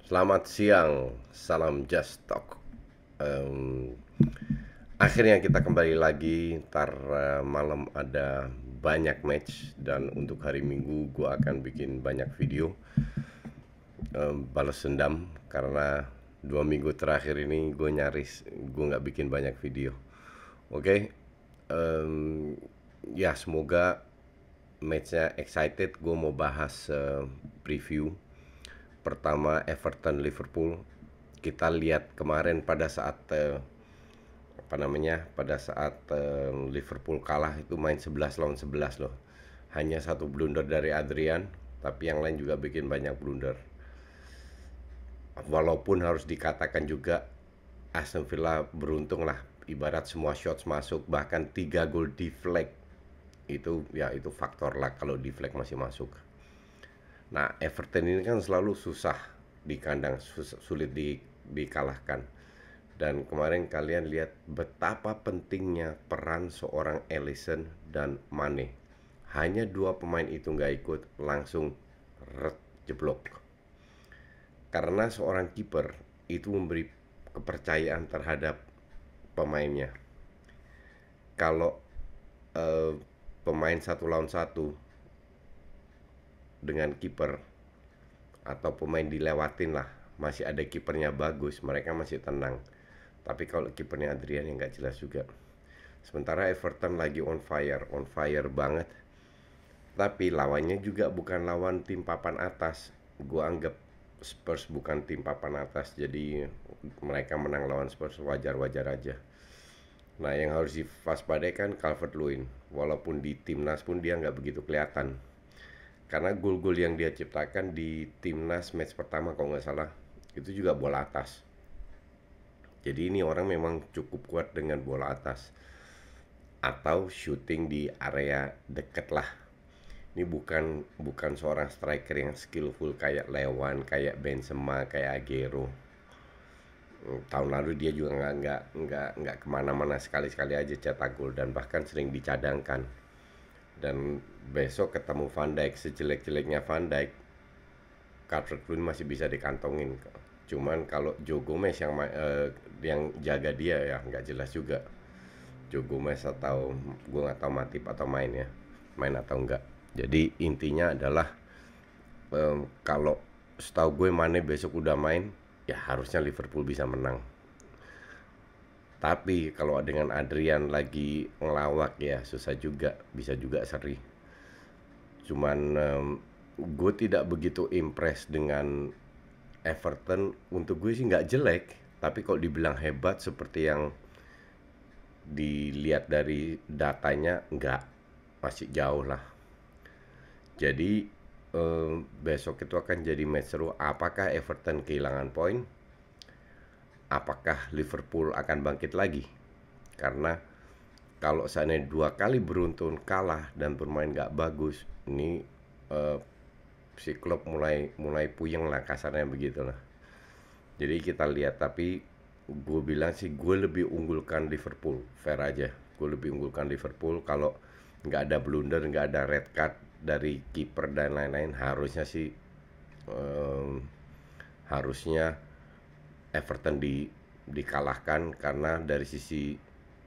Selamat siang, salam Just Talk. Em, Akhirnya kita kembali lagi. Ntar malam ada banyak match dan untuk hari Minggu gue akan bikin banyak video balas dendam karena 2 minggu terakhir ini gue nyaris gue nggak bikin banyak video. Oke, em, ya semoga matchnya excited. Gue mau bahas preview pertama Everton Liverpool. Kita lihat kemarin pada saat Liverpool kalah itu main 11 lawan 11 loh. Hanya satu blunder dari Adrian, tapi yang lain juga bikin banyak blunder. Walaupun harus dikatakan juga Aston Villa beruntung lah, ibarat semua shots masuk, bahkan 3 gol deflect. Itu ya itu faktor lah kalau deflect masih masuk. Nah, Everton ini kan selalu susah di kandang, sulit dikalahkan. Dan kemarin kalian lihat betapa pentingnya peran seorang Alisson dan Mane. Hanya dua pemain itu nggak ikut, langsung jeblok. Karena seorang kiper itu memberi kepercayaan terhadap pemainnya. Kalau eh, pemain satu lawan satu dengan kiper atau pemain dilewatin lah, masih ada kipernya bagus, mereka masih tenang. Tapi kalau kipernya Adrian yang nggak jelas juga. Sementara Everton lagi on fire banget. Tapi lawannya juga bukan lawan tim papan atas. Gua anggap Spurs bukan tim papan atas, jadi mereka menang lawan Spurs wajar-wajar aja. Nah, yang harus diwaspadai kan Calvert-Lewin. Walaupun di timnas pun dia nggak begitu kelihatan. Karena gol-gol yang dia ciptakan di timnas match pertama kalau nggak salah, itu juga bola atas. Jadi ini orang memang cukup kuat dengan bola atas atau shooting di area deket lah. Ini bukan bukan seorang striker yang skillful kayak Lewan, kayak Benzema, kayak Aguero. Tahun lalu dia juga nggak kemana-mana, sekali-sekali aja cetak gol dan bahkan sering dicadangkan. Dan besok ketemu Van Dijk, sejelek-jeleknya Van Dijk, Calvert-Lewin masih bisa dikantongin. Cuman kalau Joe Gomez yang jaga dia ya nggak jelas juga. Joe Gomez atau gue nggak tahu Matip atau main atau enggak. Jadi intinya adalah kalau setahu gue Mane besok udah main, ya harusnya Liverpool bisa menang. Tapi kalau dengan Adrian lagi ngelawak ya susah juga, bisa juga seri. Cuman gue tidak begitu impress dengan Everton. Untuk gue sih nggak jelek, tapi kalau dibilang hebat seperti yang dilihat dari datanya nggak, masih jauh lah. Jadi besok itu akan jadi match seru. Apakah Everton kehilangan poin? Apakah Liverpool akan bangkit lagi? Karena kalau seandainya 2 kali beruntun kalah dan bermain nggak bagus, ini eh, si klub mulai puyeng lah, kasarnya begitulah. Jadi kita lihat, tapi gue bilang sih gue lebih unggulkan Liverpool, fair aja. Gue lebih unggulkan Liverpool. Kalau nggak ada blunder, nggak ada red card dari kiper dan lain-lain, harusnya sih em, harusnya Everton dikalahkan. Karena dari sisi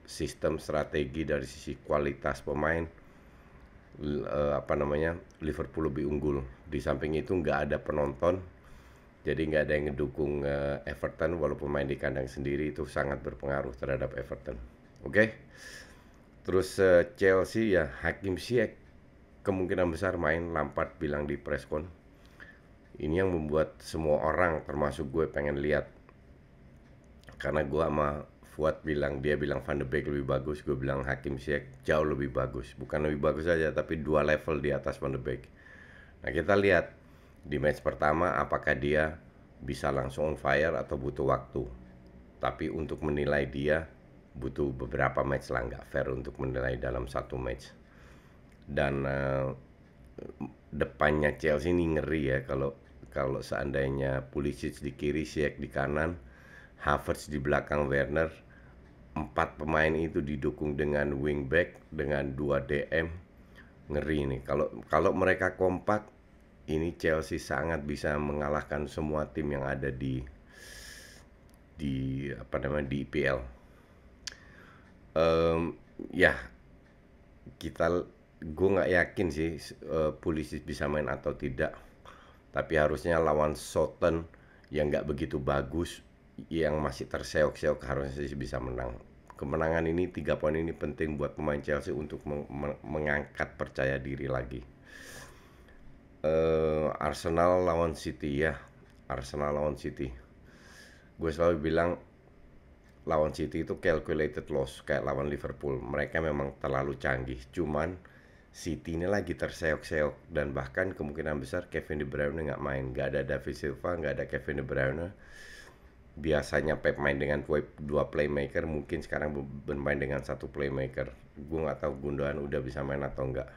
sistem strategi, dari sisi kualitas pemain, Liverpool lebih unggul. Di samping itu nggak ada penonton, jadi nggak ada yang ngedukung Everton, walaupun main di kandang sendiri itu sangat berpengaruh terhadap Everton. Oke. Terus Chelsea ya, Hakim Ziyech kemungkinan besar main. Lampard bilang di preskon. Ini yang membuat semua orang termasuk gue pengen lihat. Karena gue sama Fuad bilang, dia bilang Van de Beek lebih bagus, gue bilang Hakim Ziyech jauh lebih bagus. Bukan lebih bagus saja, tapi 2 level di atas Van de Beek. Nah, kita lihat di match pertama apakah dia bisa langsung on fire atau butuh waktu. Tapi untuk menilai dia butuh beberapa match lah, nggak fair untuk menilai dalam satu match. Dan depannya Chelsea ini ngeri ya, kalau kalau seandainya Pulisic di kiri, Ziyech di kanan, Havertz di belakang Werner, 4 pemain itu didukung dengan wingback dengan 2 DM, ngeri nih. Kalau kalau mereka kompak, ini Chelsea sangat bisa mengalahkan semua tim yang ada di apa namanya di IPL. Em, ya kita gue nggak yakin sih Pulisic bisa main atau tidak. Tapi harusnya lawan Southampton yang nggak begitu bagus, yang masih terseok-seok harusnya sih bisa menang. Kemenangan ini 3 poin ini penting buat pemain Chelsea untuk mengangkat percaya diri lagi. Arsenal lawan City ya, Arsenal lawan City. Gue selalu bilang lawan City itu calculated loss kayak lawan Liverpool. Mereka memang terlalu canggih. Cuman City ini lagi terseok-seok dan bahkan kemungkinan besar Kevin De Bruyne nggak main. Nggak ada David Silva, nggak ada Kevin De Bruyne. Biasanya Pep main dengan dua playmaker, mungkin sekarang bermain dengan satu playmaker. Gue nggak tahu Gundogan udah bisa main atau enggak.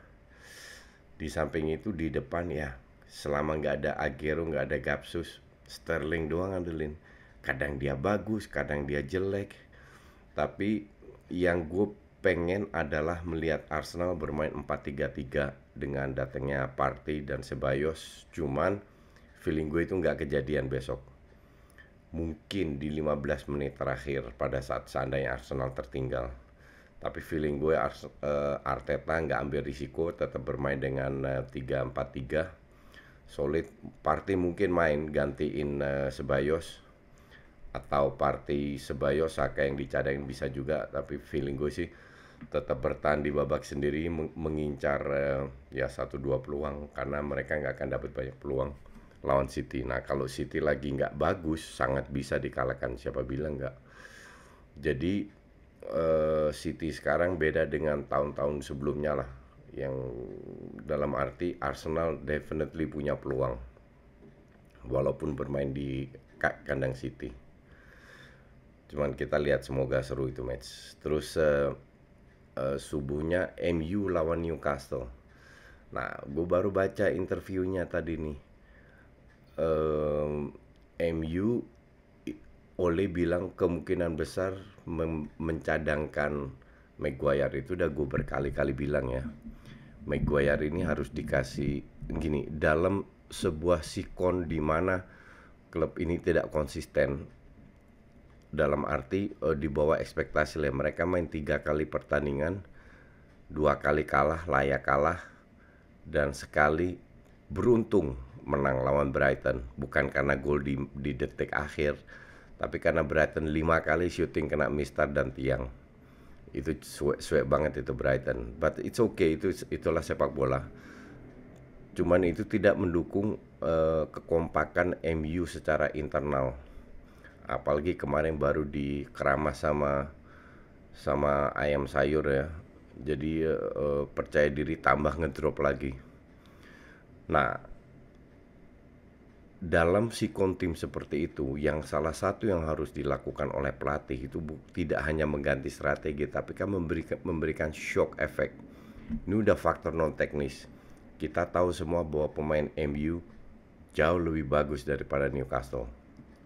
Di samping itu di depan ya, selama nggak ada Aguero, nggak ada Gapsus, Sterling doang ngandelin. Kadang dia bagus, kadang dia jelek. Tapi yang gue pengen adalah melihat Arsenal bermain 4-3-3 dengan datangnya Partey dan Ceballos. Cuman feeling gue itu nggak kejadian besok. Mungkin di 15 menit terakhir pada saat seandainya Arsenal tertinggal. Tapi feeling gue Arteta nggak ambil risiko, tetap bermain dengan 3-4-3 solid. Partey mungkin main gantiin Ceballos, atau Partey Ceballos Saka yang dicadangin bisa juga. Tapi feeling gue sih tetap bertahan di babak sendiri, mengincar ya 1-2 peluang, karena mereka nggak akan dapat banyak peluang lawan City. Nah kalau City lagi nggak bagus, sangat bisa dikalahkan, siapa bilang nggak. Jadi City sekarang beda dengan tahun-tahun sebelumnya lah, yang dalam arti Arsenal definitely punya peluang walaupun bermain di kandang City. Cuman kita lihat, semoga seru itu match. Terus subuhnya MU lawan Newcastle. Nah gue baru baca interviewnya tadi nih. MU Ole bilang kemungkinan besar mencadangkan Maguire. Itu udah gue berkali-kali bilang ya, Maguire ini harus dikasih gini, dalam sebuah sikon di mana klub ini tidak konsisten, dalam arti di bawah ekspektasi lah. Mereka main 3 kali pertandingan, 2 kali kalah, layak kalah, dan sekali beruntung menang lawan Brighton. Bukan karena gol di detik akhir, tapi karena Brighton 5 kali syuting kena mistar dan tiang. Itu suek banget itu Brighton. But it's okay, itulah sepak bola. Cuman itu tidak mendukung kekompakan MU secara internal. Apalagi kemarin baru dikeramas sama ayam sayur ya. Jadi percaya diri tambah ngedrop lagi. Nah, dalam sikon tim seperti itu, yang salah satu yang harus dilakukan oleh pelatih itu tidak hanya mengganti strategi, tapi kan memberikan shock effect. Ini udah faktor non teknis. Kita tahu semua bahwa pemain MU jauh lebih bagus daripada Newcastle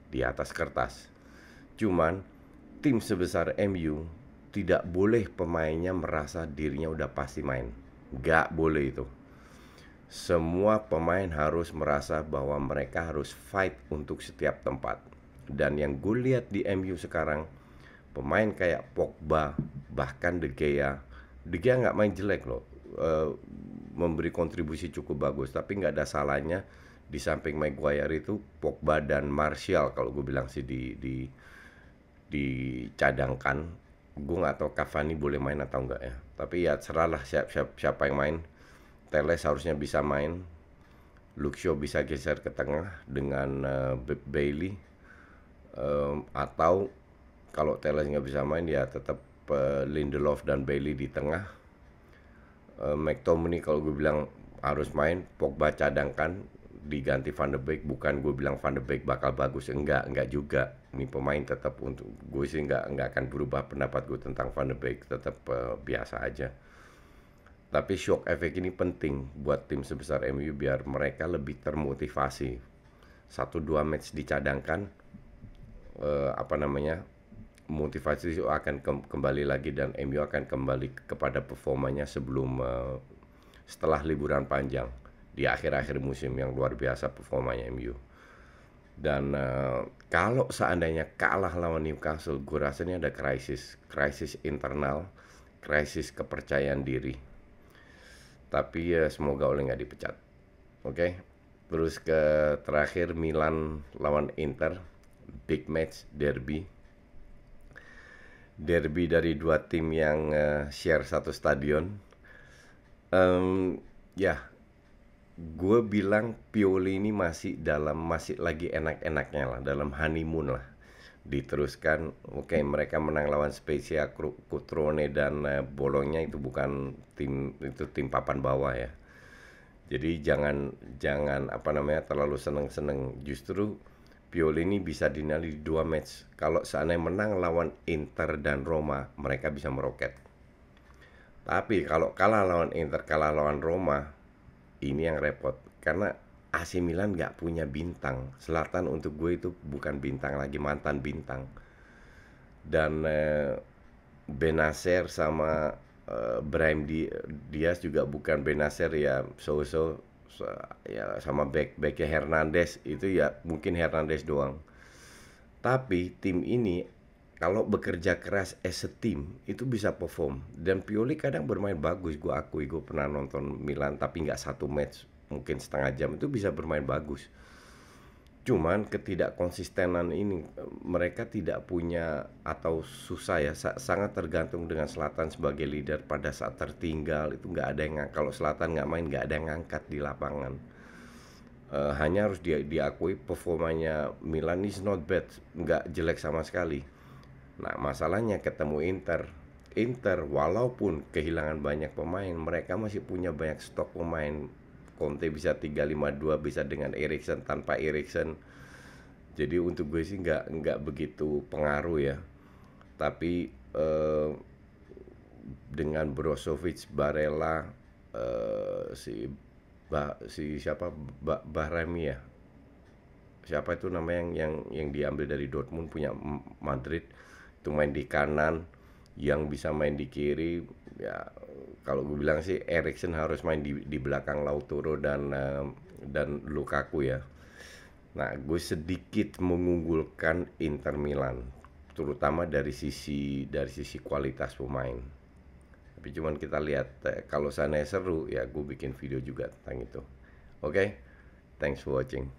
di atas kertas. Cuman tim sebesar MU tidak boleh pemainnya merasa dirinya udah pasti main. Gak boleh itu. Semua pemain harus merasa bahwa mereka harus fight untuk setiap tempat. Dan yang gue lihat di MU sekarang, pemain kayak Pogba, bahkan De Gea nggak main jelek loh, memberi kontribusi cukup bagus. Tapi nggak ada salahnya di samping Maguire itu Pogba dan Martial, kalau gue bilang sih dicadangkan. Gue nggak tahu Cavani boleh main atau enggak ya. Tapi ya serahlah siapa yang main. Teles harusnya bisa main. Luke Shaw bisa geser ke tengah dengan Bailey. Atau kalau Teles nggak bisa main ya tetap Lindelof dan Bailey di tengah. McTominay kalau gue bilang harus main. Pogba cadangkan, diganti Van de Beek. Bukan gue bilang Van de Beek bakal bagus, enggak juga. Ini pemain tetap, untuk gue sih enggak akan berubah pendapat gue tentang Van de Beek, tetap biasa aja. Tapi shock effect ini penting buat tim sebesar MU biar mereka lebih termotivasi. 1-2 match dicadangkan, motivasi itu akan kembali lagi dan MU akan kembali kepada performanya sebelum setelah liburan panjang. di akhir-akhir musim yang luar biasa performanya MU. Dan kalau seandainya kalah lawan Newcastle, gue rasa ini ada krisis internal, krisis kepercayaan diri. Tapi ya semoga Ole nggak dipecat. Oke. Terus ke terakhir Milan lawan Inter, big match, derby. Derby dari dua tim yang share satu stadion. Ya, gue bilang Pioli ini masih lagi enak-enaknya lah, dalam honeymoon lah. Diteruskan, oke, mereka menang lawan Spezia, Cutrone dan Bologna itu bukan tim papan bawah ya. Jadi jangan apa namanya terlalu seneng-seneng. Justru Pioli ini bisa dinilai di dua match. Kalau seandainya menang lawan Inter dan Roma, mereka bisa meroket. Tapi kalau kalah lawan Inter, kalah lawan Roma, ini yang repot. Karena AC Milan nggak punya bintang. Zlatan untuk gue itu bukan bintang lagi, mantan bintang. Dan Benacer sama Brahim Diaz juga bukan Benacer ya, ya, sama backnya Hernandez itu ya mungkin Hernandez doang. Tapi tim ini kalau bekerja keras as a team itu bisa perform. Dan Pioli kadang bermain bagus, gue akui. Gue pernah nonton Milan tapi nggak satu match, mungkin setengah jam, itu bisa bermain bagus. Cuman ketidakkonsistenan ini mereka tidak punya, atau susah ya, sangat tergantung dengan Zlatan sebagai leader. Pada saat tertinggal itu nggak ada yang, kalau Zlatan nggak main nggak ada yang ngangkat di lapangan. Hanya harus diakui performanya Milan is not bad, nggak jelek sama sekali. Nah masalahnya ketemu Inter walaupun kehilangan banyak pemain, mereka masih punya banyak stok pemain. Conte bisa 3-5-2, bisa dengan Eriksen, tanpa Eriksen. Jadi untuk gue sih nggak begitu pengaruh ya. Tapi dengan Brozovic, Barella, si siapa, Bahrami ya, siapa itu namanya yang diambil dari Dortmund, punya Madrid, itu main di kanan, yang bisa main di kiri ya. Kalau gue bilang sih Eriksen harus main di belakang Lautaro dan Lukaku ya. Nah, gue sedikit mengunggulkan Inter Milan, terutama dari sisi kualitas pemain. Tapi cuman kita lihat, kalau sana seru ya gue bikin video juga tentang itu. Oke, thanks for watching.